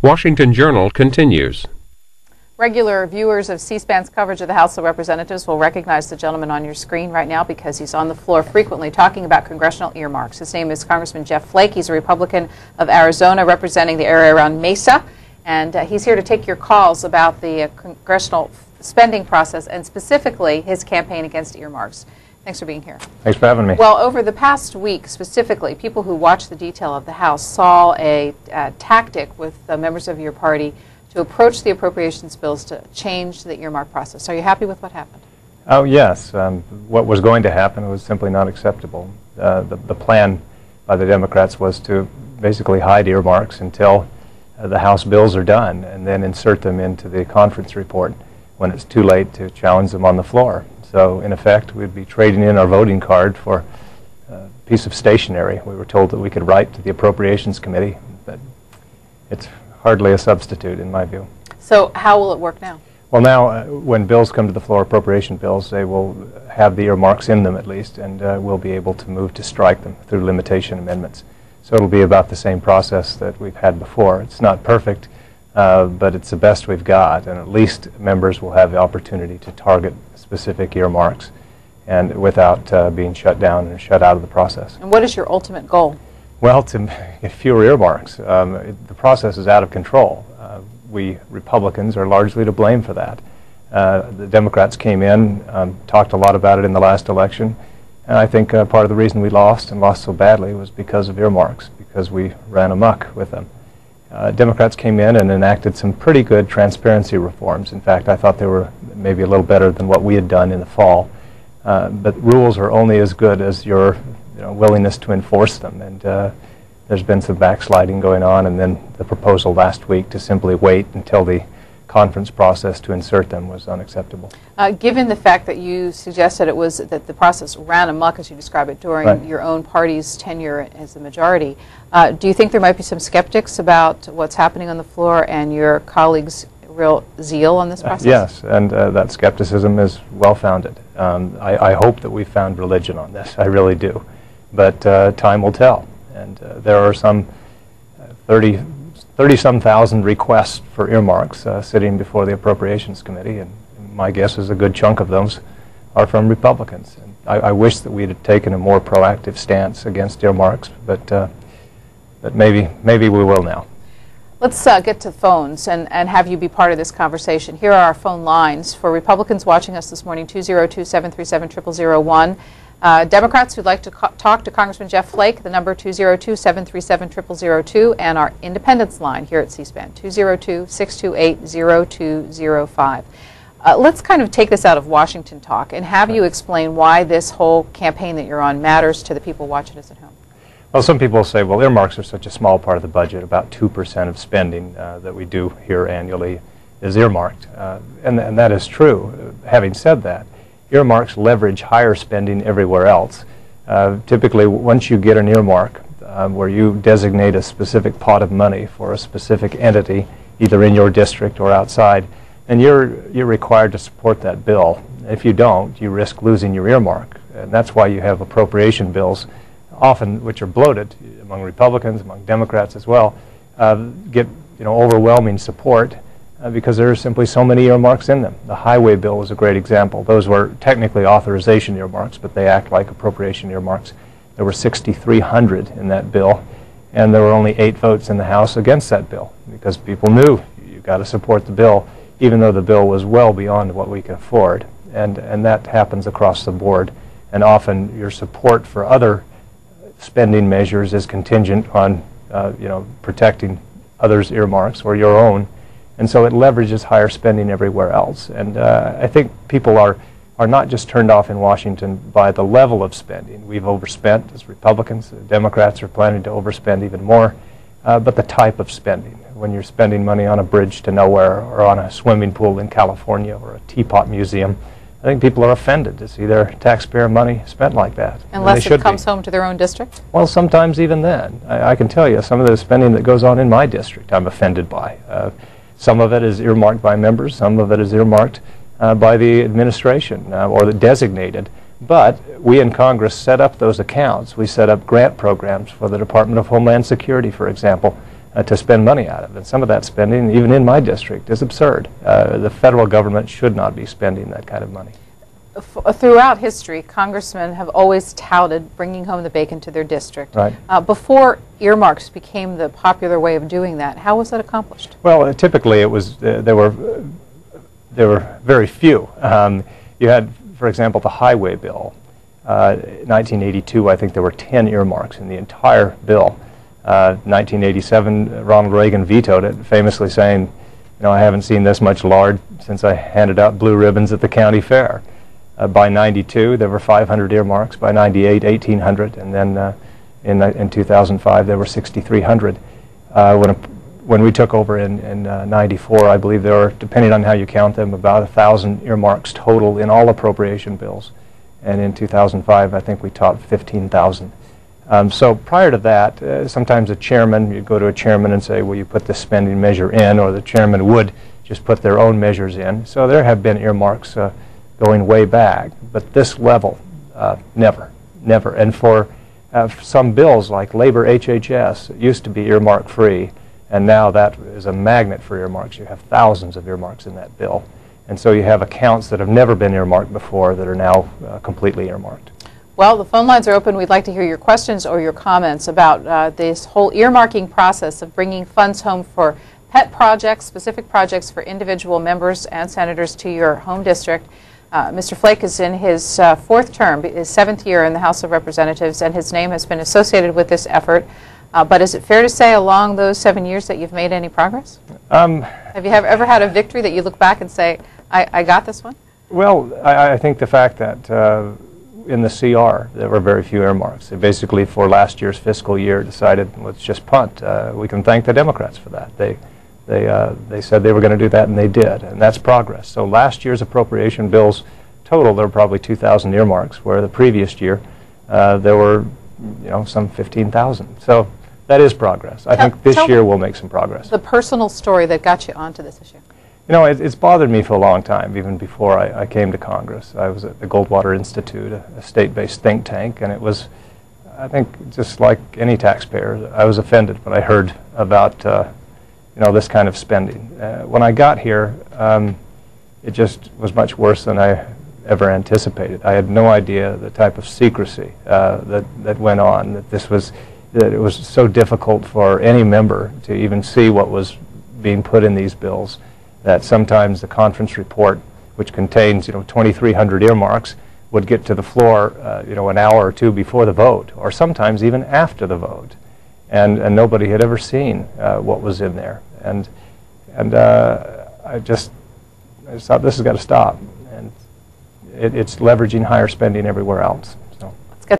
Washington Journal continues. Regular viewers of C-SPAN's coverage of the House of Representatives will recognize the gentleman on your screen right now because he's on the floor frequently talking about congressional earmarks. His name is Congressman Jeff Flake. He's a Republican of Arizona representing the area around Mesa, and he's here to take your calls about the congressional spending process and specifically his campaign against earmarks. Thanks for being here. Thanks for having me. Well, over the past week specifically, people who watched the detail of the House saw a tactic with members of your party to approach the appropriations bills to change the earmark process. Are you happy with what happened? Oh, yes. What was going to happen was simply not acceptable. The plan by the Democrats was to basically hide earmarks until the House bills are done and then insert them into the conference report when it's too late to challenge them on the floor. So, in effect, we'd be trading in our voting card for a piece of stationery. We were told that we could write to the Appropriations Committee, but it's hardly a substitute in my view. So how will it work now? Well, now when bills come to the floor, appropriation bills, they will have the earmarks in them at least, and we'll be able to move to strike them through limitation amendments. So it'll be about the same process that we've had before. It's not perfect, but it's the best we've got, and at least members will have the opportunity to target specific earmarks and without being shut down and shut out of the process. And what is your ultimate goal? Well, to get fewer earmarks. The process is out of control. We Republicans are largely to blame for that. The Democrats came in, talked a lot about it in the last election, and I think part of the reason we lost, and lost so badly, was because of earmarks, because we ran amok with them. Democrats came in and enacted some pretty good transparency reforms. In fact, I thought they were maybe a little better than what we had done in the fall. But rules are only as good as your willingness to enforce them, and there's been some backsliding going on, and then the proposal last week to simply wait until the conference process to insert them was unacceptable. Given the fact that you suggested it was that the process ran amok, as you describe it, during your own party's tenure as the majority, do you think there might be some skeptics about what's happening on the floor and your colleagues' real zeal on this process? Yes, and that skepticism is well-founded. I hope that we found religion on this. I really do. But time will tell. And there are some 30-some thousand requests for earmarks sitting before the Appropriations Committee, and my guess is a good chunk of those are from Republicans. And I wish that we had taken a more proactive stance against earmarks, but maybe we will now. Let's get to phones and have you be part of this conversation. Here are our phone lines for Republicans watching us this morning: 202-737-0001. Democrats who'd like to talk to Congressman Jeff Flake, the number 202-737-0002, and our independence line here at C-SPAN, 202-628-0205. Let's kind of take this out of Washington talk and have you explain why this whole campaign that you're on matters to the people watching us at home. Well, some people say, well, earmarks are such a small part of the budget, about 2% of spending that we do here annually is earmarked, and that is true. Having said that, earmarks leverage higher spending everywhere else. Typically, once you get an earmark where you designate a specific pot of money for a specific entity, either in your district or outside, then you're required to support that bill. If you don't, you risk losing your earmark, and that's why you have appropriation bills, often which are bloated among Republicans, among Democrats as well, get overwhelming support. Because there are simply so many earmarks in them. The highway bill was a great example. Those were technically authorization earmarks, but they act like appropriation earmarks. There were 6,300 in that bill, and there were only 8 votes in the House against that bill because people knew you've got to support the bill, even though the bill was well beyond what we can afford. And that happens across the board. And often your support for other spending measures is contingent on protecting others' earmarks or your own. And so it leverages higher spending everywhere else. And I think people are not just turned off in Washington by the level of spending. We've overspent as Republicans. The Democrats are planning to overspend even more. But the type of spending, when you're spending money on a bridge to nowhere or on a swimming pool in California or a teapot museum, I think people are offended to see their taxpayer money spent like that. Unless it comes home to their own district? Well, sometimes even then. I can tell you some of the spending that goes on in my district I'm offended by. Some of it is earmarked by members, some of it is earmarked by the administration or the designated. But we in Congress set up those accounts. We set up grant programs for the Department of Homeland Security, for example, to spend money out of. And some of that spending, even in my district, is absurd. The federal government should not be spending that kind of money. Throughout history, congressmen have always touted bringing home the bacon to their district. Right. Before earmarks became the popular way of doing that, how was that accomplished? Well, typically it was there were very few. You had, for example, the highway bill. 1982, I think there were 10 earmarks in the entire bill. 1987, Ronald Reagan vetoed it, famously saying, "You know, I haven't seen this much lard since I handed out blue ribbons at the county fair." By 92, there were 500 earmarks. By 98, 1,800, and then in 2005, there were 6,300. When we took over in 94, I believe there were, depending on how you count them, about 1,000 earmarks total in all appropriation bills. And in 2005, I think we topped 15,000. So prior to that, sometimes you'd go to a chairman and say, "Will you put this spending measure in?" Or the chairman would just put their own measures in. So there have been earmarks going way back, but this level, never. And for some bills like labor HHS, it used to be earmark free, and now that is a magnet for earmarks. You have thousands of earmarks in that bill. And so you have accounts that have never been earmarked before that are now completely earmarked. Well, the phone lines are open. We'd like to hear your questions or your comments about this whole earmarking process of bringing funds home for pet projects, specific projects for individual members and senators to your home district. Mr. Flake is in his fourth term, his seventh year in the House of Representatives, and his name has been associated with this effort. But is it fair to say along those 7 years that you've made any progress? Have you ever had a victory that you look back and say, I got this one? Well, I think the fact that in the CR there were very few earmarks. They basically, for last year's fiscal year, decided, let's just punt. We can thank the Democrats for that. They said they were going to do that, and they did, and that's progress. So last year's appropriation bills total, there were probably 2,000 earmarks, where the previous year there were, some 15,000. So that is progress. I think this year we'll make some progress. The personal story that got you onto this issue. It's bothered me for a long time, even before I came to Congress. I was at the Goldwater Institute, a state-based think tank, and it was, I think, just like any taxpayer, I was offended when I heard about this kind of spending. When I got here, it just was much worse than I ever anticipated. I had no idea the type of secrecy that went on, that it was so difficult for any member to even see what was being put in these bills, that sometimes the conference report, which contains 2,300 earmarks, would get to the floor an hour or two before the vote, or sometimes even after the vote, and nobody had ever seen what was in there. And I just thought, this has got to stop, and it's leveraging higher spending everywhere else.